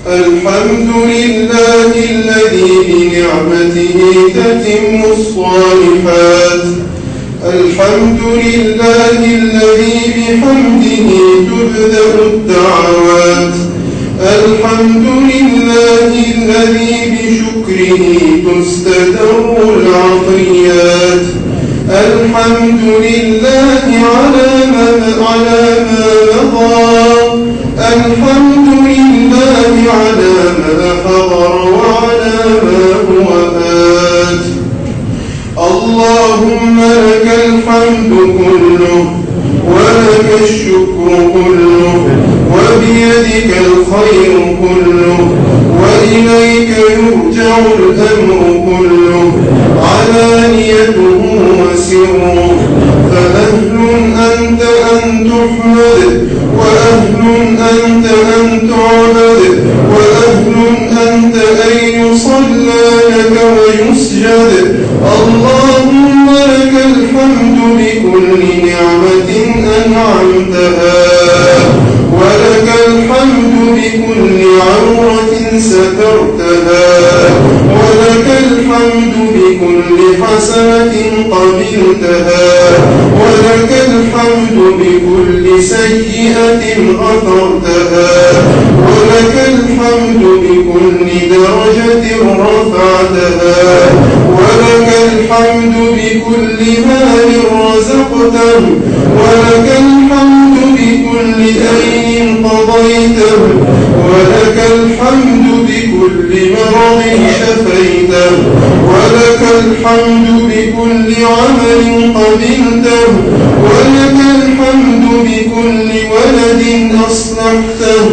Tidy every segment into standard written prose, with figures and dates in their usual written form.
الحمد لله الذي بنعمته تتم الصالحات. الحمد لله الذي بحمده تبدأ الدعوات. الحمد لله الذي بشكره تستدر العطيات. الحمد لله على ما مضى. الحمد لله على ما حضر وعلى ما هو آت. اللهم لك الحمد كله ولك الشكر كله وبيدك الخير كله وإليك يرجع الأمر كله علانيته وسره. فأهل أنت أن تحمد وأهل أنت أن تعبد وأهل أنت أن يصلى لك ويسجد. اللهم لك الحمد بكل نعمة أنعمتها ولك الحمد بكل عورة سترتها ولك الحمد بكل حسنة قبلتها ولك الحمد بكل سيئة غفرتها ولك الحمد بكل درجة رفعتها ولك الحمد بكل مال رزقته ولك الحمد بكل دين قضيته ولك الحمد بكل مرض شفيته ولك الحمد بكل عمل قبلته ولك الحمد بكل ولد أصلحته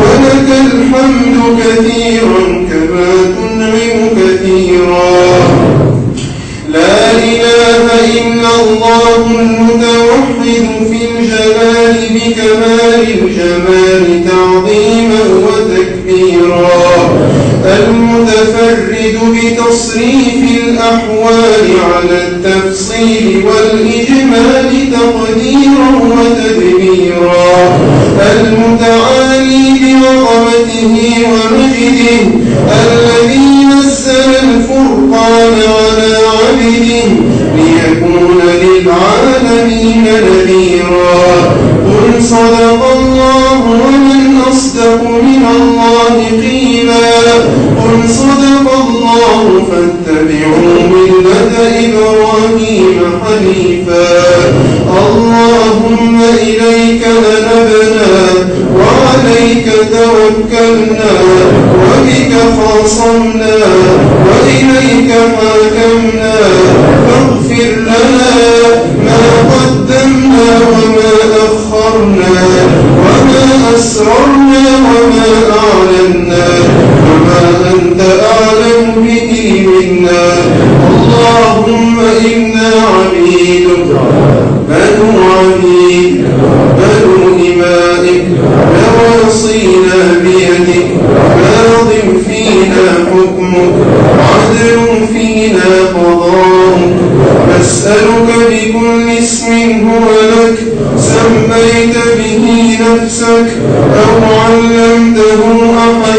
ولك الحمد كثيرا كما تنعم كثيرا. لا إله إلا الله المتوحد في الجلال بكمال الجمال تعظيما وتكبيرا. المتفرد بتصريف الأحوال على التفصيل والإجمال تقديرا وتدبيرا. المتعالي بعظمته ومجده الذي نزل الفرقان على عبده ليكون للعالمين نذيرا. قل صدق الله ومن أصدق من الله قيلا. قل صدق الله فاتبعوا ملة إبراهيم حنيفا. اللهم إليك أنبنا وعليك توكلنا وبك خاصمنا وإليك حاكمنا. فاغفر لنا ما قدمنا وما أخرنا وما أسررنا وما أعلنا وما أنت أعلم به منا. اللهم إنا عبيدك بنو عبيد بنو إمائك نواصينا بيدك ماض فينا حكمك عدل فينا قضاؤك. نسألك بكل اسم هو لك سميت به نفسك أو علمته أحدا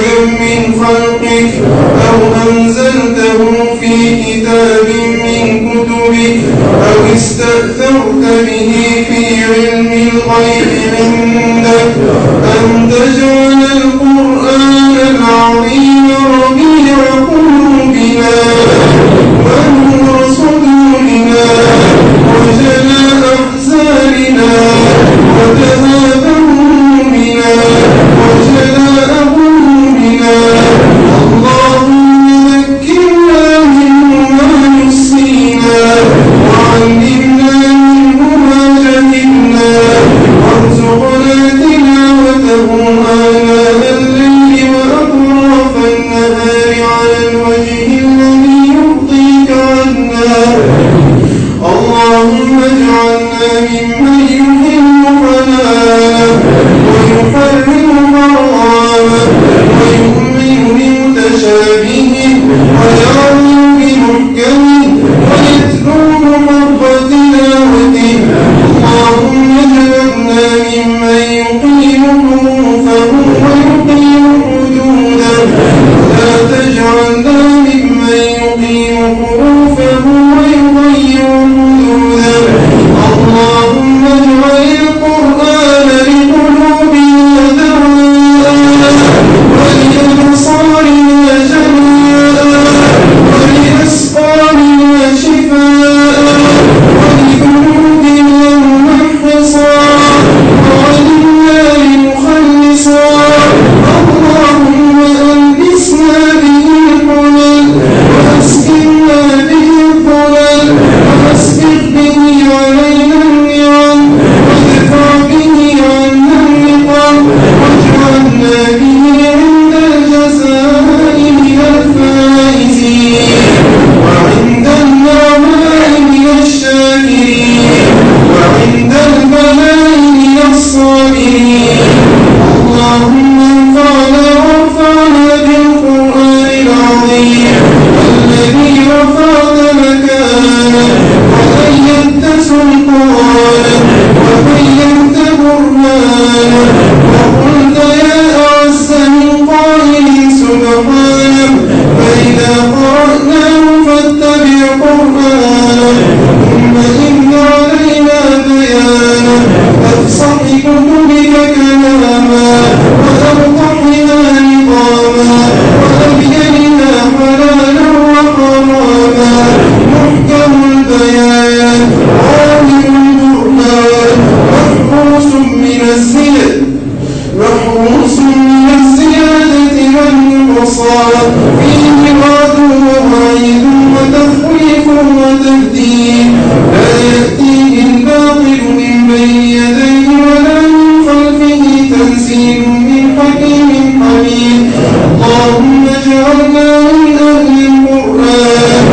اللهم اجعلنا من أهل القرآن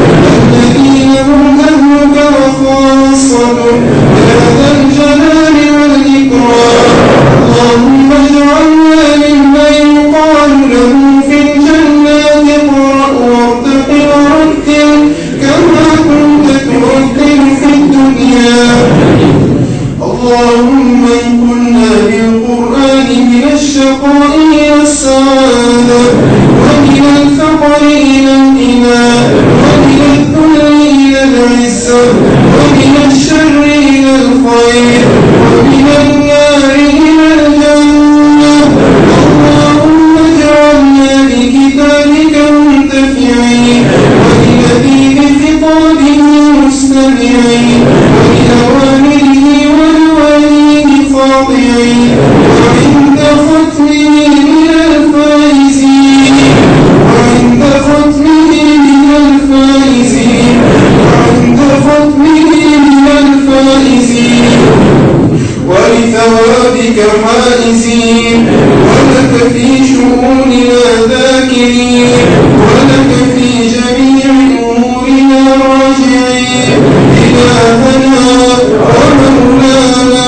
الذين هم أهلك وخاصتك يا ذا الجلال والإكرام. اللهم اجعلنا ممن يقال له في الجنات اقرأ وارتق ورتل كما كنت ترتل في الدنيا. اللهم انقلنا بالقرآن من الشقاء إلى السعادة ومن الفقر إلى الغنى ومن الذل إلى العزة ومن الشر إلى الخير ومن النار إلى الجنة. اللهم اجعلنا بكتابك منتفعين وبنبيك خطابه مستمعين ولأوامره ونواهيه خاضعين وعند ختمه من الفائزين وعند ختمه من الفائزين وعند ختمه من الفائزين ولثوابك حائزين ولك في شؤوننا ذاكرين ولك في جميع أمورنا راجعين. إلهنا ومولانا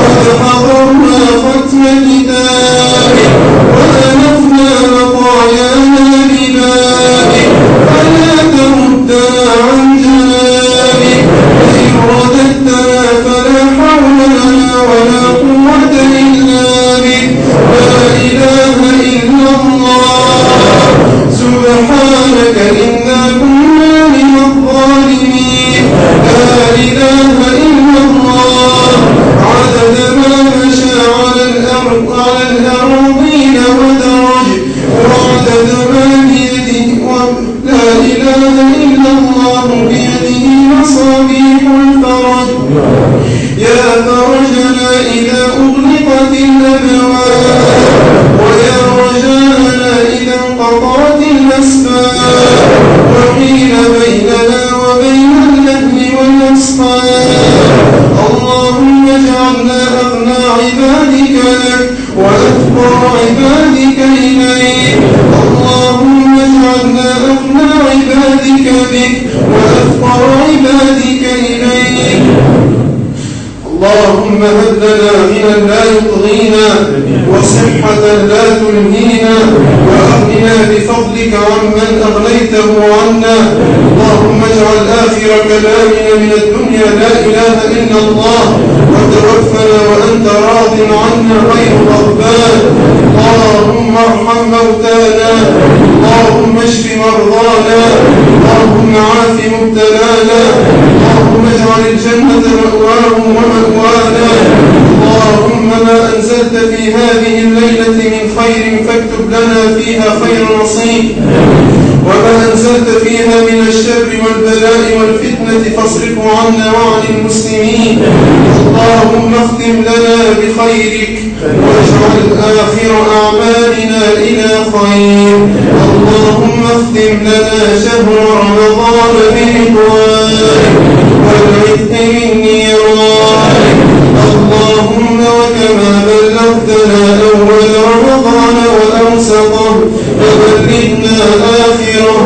قد حضرنا ختم كتابك وأنفنا مطايانا ببابك فلا تردنا عن جنابك وإن رددتنا فلا حول لنا ولا قوة إلا بك. لا إله إلا الله سبحانك إنا كنا من الظالمين. لا إله إلا الله عدد ما مشى على الأرضين ودرج وعدد ما بيده. لا إله إلا الله بيده مصابيح الفرج. يا فرجنا إذا أغلقت الأبواب ويا رجاءنا إذا انقطعت الأسباب وحيل بيننا وبين الأهل والأصحاب. اللهم اجعلنا أغنى عبادك لك وأفقر عبادك إليك. اللهم اجعلنا أغنى عبادك بك وأفقر عبادك إليك. اللهم هب لنا غنى لا يطغينا وصحة لا تلهينا وأغننا بفضلك عمن أغنيته عنا. اللهم اجعل آخر كلامنا من الدنيا لا إله إلا الله وتوفنا وأنت راض عنا غير غضبان. اللهم ارحم موتانا. اللهم اشف مرضانا. اللهم عاف مبتلانا. اللهم اجعل الجنة مأواهم ومأوانا. اللهم ما أنزلت في هذه الليلة من خير فاكتب لنا فيها خير نصيب وما أنزلت فيها من الشر والبلاء والفتنة فاصرفه عنا وعن المسلمين. اللهم اختم لنا بخيرك واجعل آخر أعمالنا إلى خير. اللهم اختم لنا شهر رمضان برضوانك والعتق من نيرانك. اللهم وكما بلغتنا أول رمضان وأوسطه فبلغنا آخره.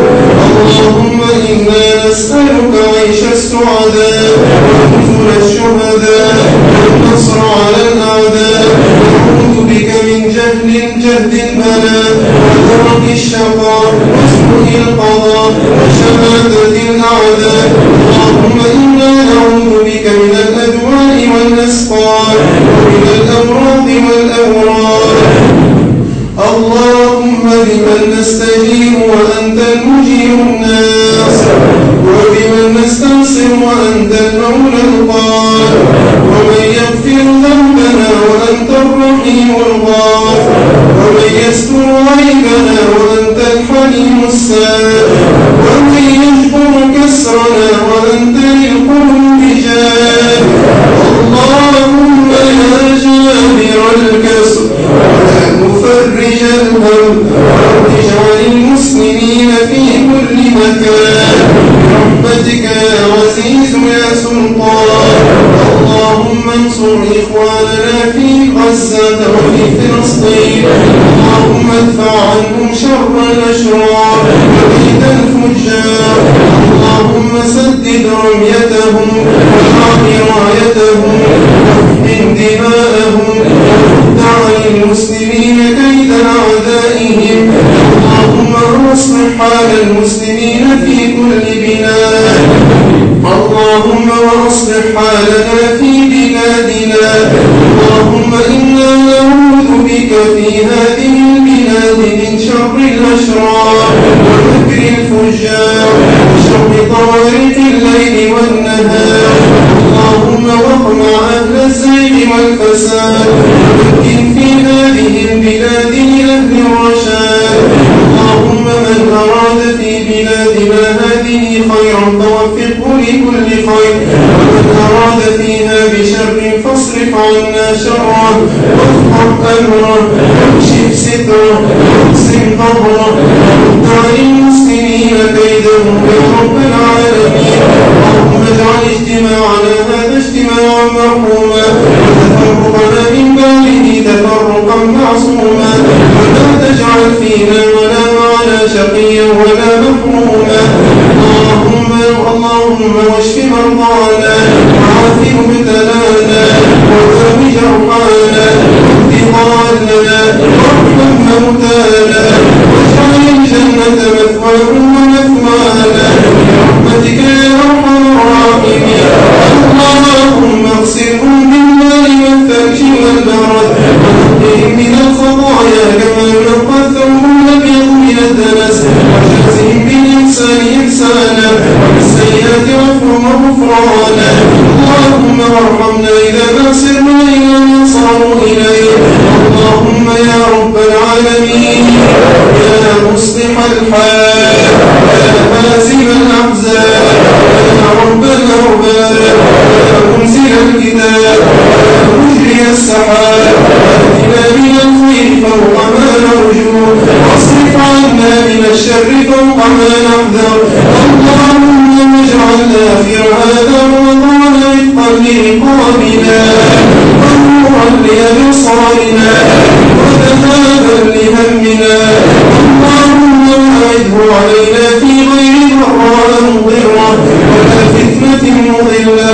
اللهم إنا نسألك عيش السعداء ونزل الشهداء والنصر على الأعداء. نعوذ بك من جهد البلاء ودرك الشقاء وسوء القضاء وشماتة الأعداء. اللهم إنا نعوذ بك من الأدواء والأسقام ومن الأمراض والأوراد. اللهم بمن نستجير وأنت المجير الناصر وبمن نستنصر وأنت المولى القادر ومن يغفر ذنبنا وأنت الرحيم الغافر ومن يستر عيبنا وأنت الحليم الساتر ومن يجبر كسرنا وأنت للقلوب جاد. اللهم يا جابر الكسر ويا مفرج الهم واجعل المسلمين في كل مكان برحمتك يا عزيز يا سلطان. اللهم انصر إخواننا في غزة وفي فلسطين. اللهم ادفع عنهم شر الأشرار وكيد الفجار. اللهم سدد رميتهم وارفع رايتهم واحقن دماءهم ورد عن المسلمين كيد أعدائهم. اللهم اصلح حال المسلمين في كل بلاد. اللهم واصلح حالنا في بلادنا. اللهم إنا نعوذ بك في هذه البلاد من شر الأشرار ومكر الفجار وشر طوارق الليل والنهار. اللهم واقمع أهل الزيغ والفساد ومكن في هذه البلاد لأهل الرشاد. اللهم من أراد في بلادنا هذه خيرا فوفقه لكل خير، ومن أراد فيها بشر فاصرف عنا شره وافتح أمره واكشف ستره واقسم قبره ورد عن المسلمين كيدهم يا رب العالمين. اللهم اجعل اجتماعنا هذا اجتماعا مرحوما وتفرقنا من بعده تفرقا معصوما، ولا تجعل فينا ولا معنا شقيا ولا محروما. اللهم واشف مرضانا وعاف مبتلانا وداو جرحانا واهد ضالنا وارحم موتانا واجعل الجنة مثواه ومثوانا برحمتك يا أرحم الراحمين. اللهم اغسلهم بالماء والثلج والبرد ونقهم من الخطايا كما ينقى الثوب الأبيض من الدنس، وجازهم بالإحسان إحسانا وبالسيئات غفرانا. اللهم ارحمنا إذا ما سرنا إلى ما صاروا إليه. اللهم يا رب العالمين يا مصلح الحال يا هازم الأحزان يا رب الأرباب يا منزل الكتاب يا مجري السحاب اهدنا من الخير فوق ما نرجو واصرف عنا من الشر فوق ما نحذر. اللهم اجعلنا في هذا رمضان رفقا لرقابنا ونورا لأبصارنا وذهابا لهمنا. اللهم أعده علينا في غير ضراء مضرة ولا فتنة مضلة.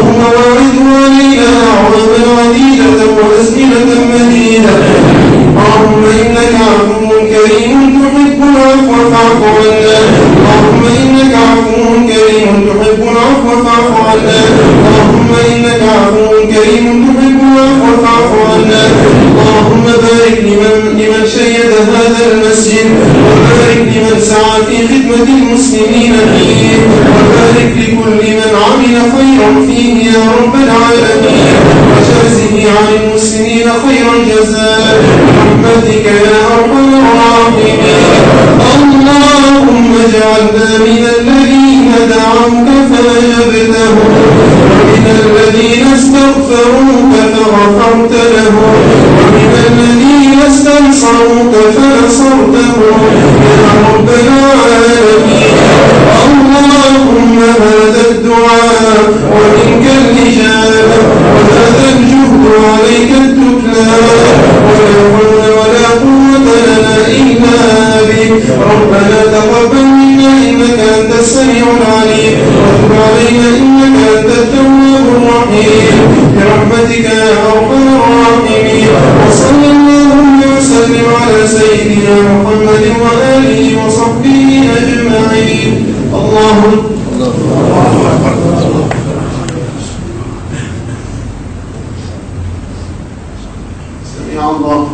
اللهم أعده علينا أعواما عديدة وأزمنة مديدة. اللهم إنك عفو كريم تحب العفو فاعف عنا. اللهم إنك عفو كريم تحب العفو فاعف عنا. اللهم إنك عفو كريم تحب العفو فاعف عنا. اللهم بارك لمن شيد هذا المسجد، وبارك لمن سعى في خدمة المسلمين فيه، وبارك لكل من عمل خيرا فيه يا رب العالمين، وجازه عن المسلمين خير الجزاء برحمتك يا أرحم الراحمين. اللهم اجعلنا من الذين دعوك فأجبتهم ومن الذين استغفروك فغفرت لهم ومن الذين استنصروك فنصرتهم يا رب العالمين. اللهم هذا الدعاء ومنك الإجابة وهذا الجهد عليك التكلان ولا حول ولا قوة لنا إلا بك. ربنا تقبل منا إنك أنت السميع العليم وتب علينا إنك أنت التواب الرحيم برحمتك يا أرحم الراحمين. وصلى اللهم وسلم على سيدنا محمد وآله وصحبه أجمعين. اللهم سمع الله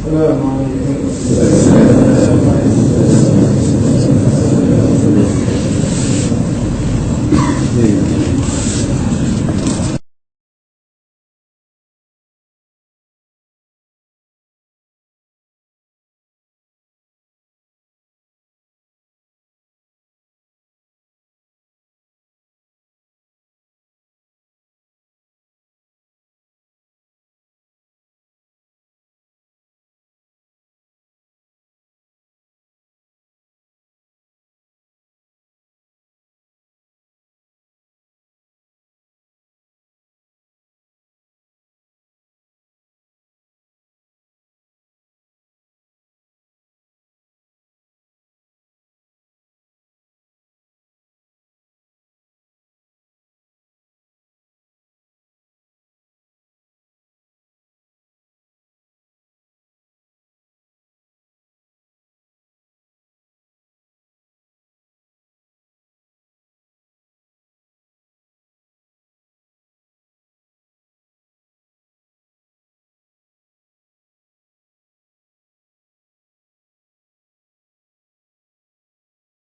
السلام عليكم.